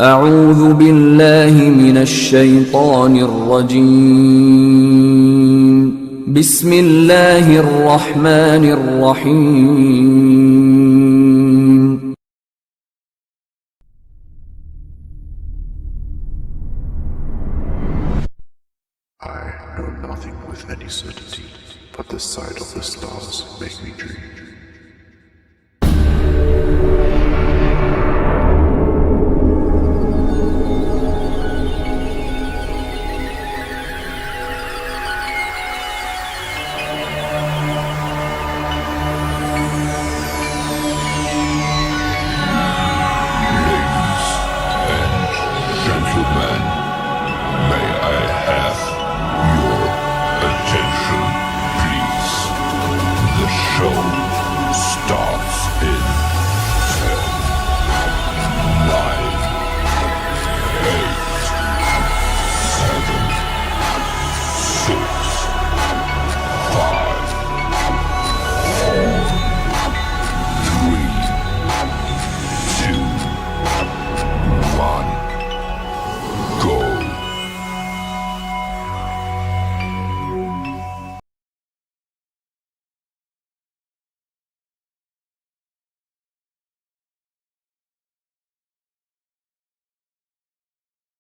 أعوذ بالله من الشيطان الرجيم بسم الله الرحمن الرحيم I know nothing with any certainty, but the sight of the stars make me dream.